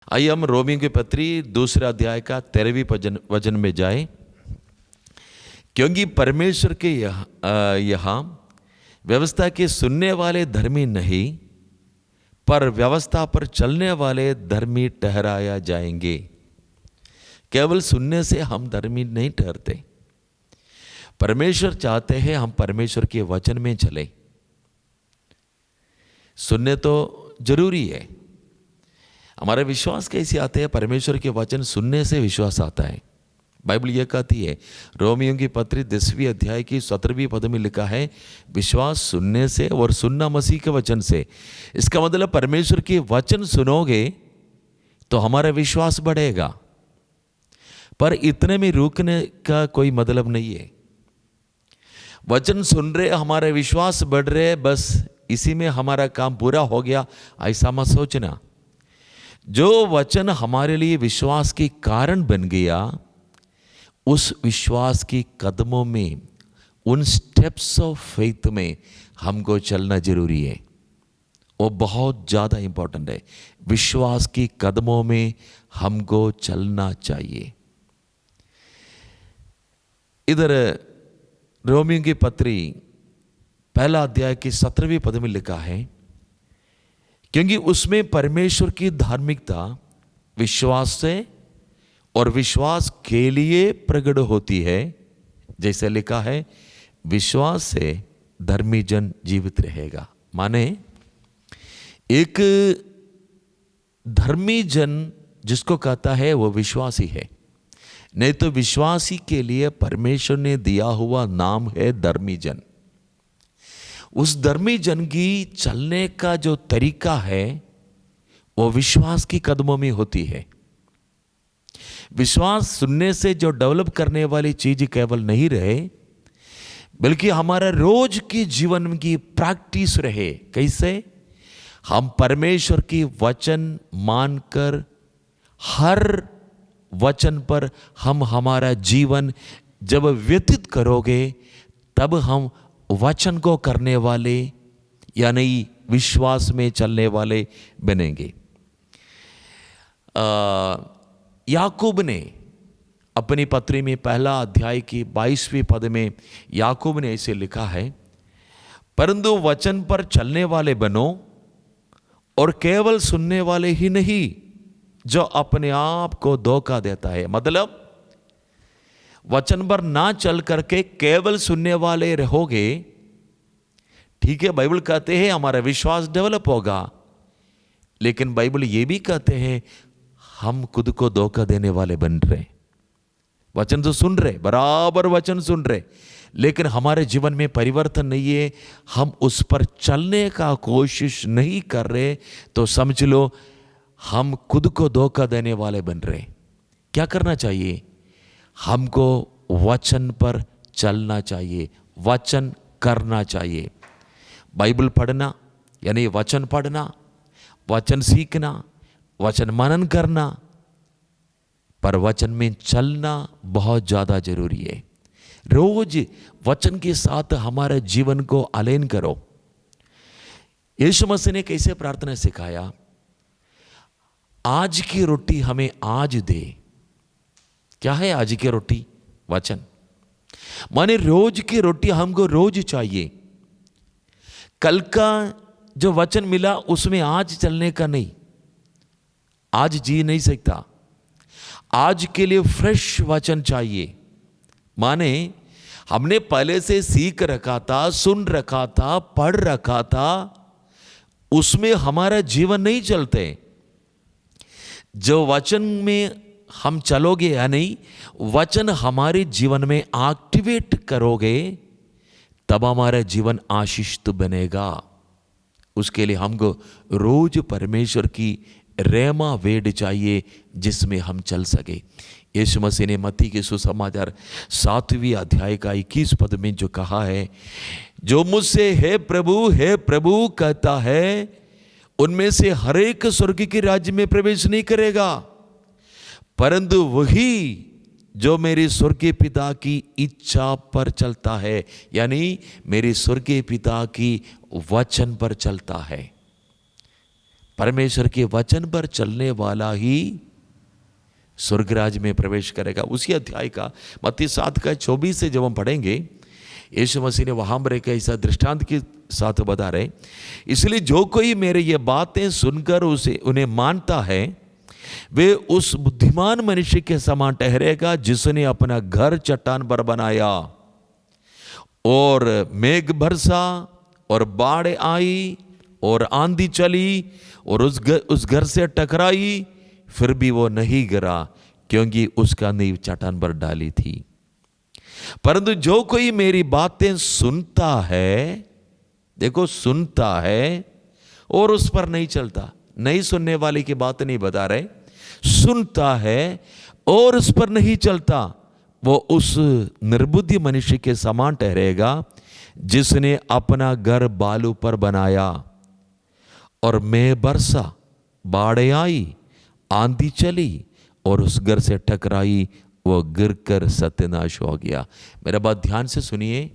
आइए हम रोमियों की पत्री दूसरे अध्याय का 13वीं वचन में जाए। क्योंकि परमेश्वर के यहाँ व्यवस्था के सुनने वाले धर्मी नहीं, पर व्यवस्था पर चलने वाले धर्मी ठहराया जाएंगे। केवल सुनने से हम धर्मी नहीं ठहरते। परमेश्वर चाहते हैं हम परमेश्वर के वचन में चलें। सुनने तो जरूरी है। हमारा विश्वास कैसे आता है? परमेश्वर के वचन सुनने से विश्वास आता है। बाइबल यह कहती है, रोमियों की पत्री 10वीं अध्याय की 17वीं पद में लिखा है, विश्वास सुनने से और सुनना मसीह के वचन से। इसका मतलब परमेश्वर के वचन सुनोगे तो हमारा विश्वास बढ़ेगा, पर इतने में रुकने का कोई मतलब नहीं है। वचन सुन रहे, हमारा विश्वास बढ़ रहे, बस इसी में हमारा काम पूरा हो गया, ऐसा मत सोचना। जो वचन हमारे लिए विश्वास के कारण बन गया, उस विश्वास के कदमों में, उन स्टेप्स ऑफ फेथ में हमको चलना जरूरी है। वो बहुत ज़्यादा इंपॉर्टेंट है। विश्वास के कदमों में हमको चलना चाहिए। इधर रोमियों की पत्री पहला अध्याय की 17वीं पद में लिखा है, क्योंकि उसमें परमेश्वर की धार्मिकता विश्वास से और विश्वास के लिए प्रकट होती है। जैसे लिखा है, विश्वास से धर्मी जन जीवित रहेगा। माने एक धर्मी जन जिसको कहता है वो विश्वासी है। नहीं तो विश्वासी के लिए परमेश्वर ने दिया हुआ नाम है धर्मी जन। उस धर्मी जन की चलने का जो तरीका है वो विश्वास के कदमों में होती है। विश्वास सुनने से जो डेवलप करने वाली चीज केवल नहीं रहे, बल्कि हमारा रोज के जीवन की प्रैक्टिस रहे। कैसे? हम परमेश्वर की वचन मानकर हर वचन पर हम हमारा जीवन जब व्यतीत करोगे, तब हम वचन को करने वाले यानी विश्वास में चलने वाले बनेंगे। याकूब ने अपनी पत्री में पहला अध्याय की 22वीं पद में याकूब ने ऐसे लिखा है, परंतु वचन पर चलने वाले बनो और केवल सुनने वाले ही नहीं जो अपने आप को धोखा देता है। मतलब वचन पर ना चल करके केवल सुनने वाले रहोगे, ठीक है, बाइबल कहते हैं हमारा विश्वास डेवलप होगा, लेकिन बाइबल ये भी कहते हैं हम खुद को धोखा देने वाले बन रहे। वचन तो सुन रहे, बराबर वचन सुन रहे, लेकिन हमारे जीवन में परिवर्तन नहीं है, हम उस पर चलने का कोशिश नहीं कर रहे, तो समझ लो हम खुद को धोखा देने वाले बन रहे। क्या करना चाहिए? हमको वचन पर चलना चाहिए, वचन करना चाहिए। बाइबल पढ़ना यानी वचन पढ़ना, वचन सीखना, वचन मनन करना, पर वचन में चलना बहुत ज़्यादा जरूरी है। रोज वचन के साथ हमारे जीवन को अलाइन करो। यीशु मसीह ने कैसे प्रार्थना सिखाया? आज की रोटी हमें आज दे। क्या है आज की रोटी? वचन। माने रोज की रोटी हमको रोज चाहिए। कल का जो वचन मिला उसमें आज चलने का नहीं, आज जी नहीं सकता। आज के लिए फ्रेश वचन चाहिए। माने हमने पहले से सीख रखा था, सुन रखा था, पढ़ रखा था, उसमें हमारा जीवन नहीं चलते। जो वचन में हम चलोगे या नहीं, वचन हमारे जीवन में एक्टिवेट करोगे, तब हमारा जीवन आशीषित बनेगा। उसके लिए हमको रोज परमेश्वर की रेमा वेद चाहिए जिसमें हम चल सके। यीशु मसीह ने मत्ती के सुसमाचार 7वीं अध्याय का 21 पद में जो कहा है, जो मुझसे हे प्रभु कहता है, उनमें से हर एक स्वर्ग के राज्य में प्रवेश नहीं करेगा, परंतु वही जो मेरे स्वर्गीय पिता की इच्छा पर चलता है, यानी मेरे स्वर्गीय पिता की वचन पर चलता है। परमेश्वर के वचन पर चलने वाला ही स्वर्गराज में प्रवेश करेगा। उसी अध्याय का मत्ती 7:24 से जब हम पढ़ेंगे, यीशु मसीह ने वहां पर एक ऐसा दृष्टांत के साथ बता रहे, इसलिए जो कोई मेरे ये बातें सुनकर उन्हें मानता है वे उस बुद्धिमान मनुष्य के समान ठहरेगा जिसने अपना घर चट्टान पर बनाया, और मेघ बरसा और बाढ़ आई और आंधी चली और उस घर से टकराई, फिर भी वो नहीं गिरा क्योंकि उसका नींव चट्टान पर डाली थी। परंतु जो कोई मेरी बातें सुनता है, देखो सुनता है और उस पर नहीं चलता, नहीं सुनने वाले की बात नहीं बता रहे, सुनता है और उस पर नहीं चलता, वो उस निर्बुद्धि मनुष्य के समान ठहरेगा जिसने अपना घर बालू पर बनाया, और मेघ बरसा, बाढ़ आई, आंधी चली और उस घर से टकराई, वो गिरकर सत्यानाश हो गया। मेरा बात ध्यान से सुनिए,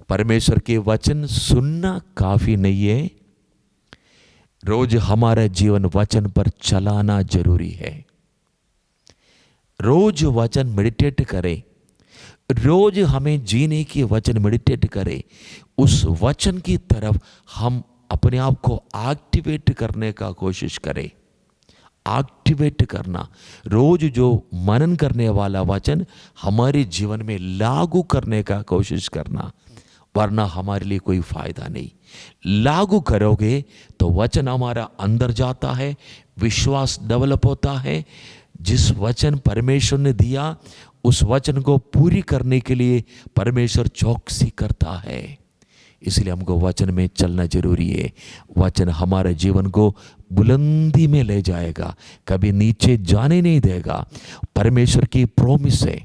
परमेश्वर के वचन सुनना काफी नहीं है, रोज हमारा जीवन वचन पर चलाना जरूरी है। रोज वचन मेडिटेट करें, रोज हमें जीने की वचन मेडिटेट करें, उस वचन की तरफ हम अपने आप को एक्टिवेट करने का कोशिश करें। एक्टिवेट करना, रोज जो मनन करने वाला वचन हमारे जीवन में लागू करने का कोशिश करना, वरना हमारे लिए कोई फायदा नहीं। लागू करोगे तो वचन हमारा अंदर जाता है, विश्वास डेवलप होता है, जिस वचन परमेश्वर ने दिया उस वचन को पूरी करने के लिए परमेश्वर चौकसी करता है। इसलिए हमको वचन में चलना जरूरी है। वचन हमारे जीवन को बुलंदी में ले जाएगा, कभी नीचे जाने नहीं देगा। परमेश्वर की प्रॉमिस है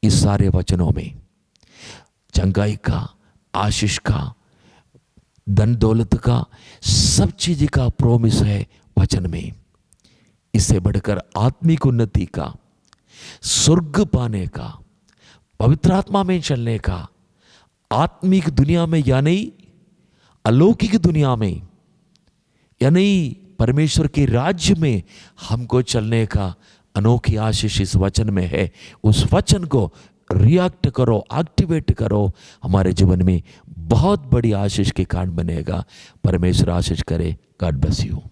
इस सारे वचनों में, चंगाई का, आशीष का, धन दौलत का, सब चीज का प्रॉमिस है वचन में। इससे बढ़कर आत्मिक उन्नति का, स्वर्ग पाने का, पवित्र आत्मा में चलने का, आत्मिक दुनिया में यानी अलौकिक दुनिया में यानी परमेश्वर के राज्य में हमको चलने का अनोखी आशीष इस वचन में है। उस वचन को रिएक्ट करो, एक्टिवेट करो, हमारे जीवन में बहुत बड़ी आशीष के कारण बनेगा। परमेश्वर आशीष करे। God bless you.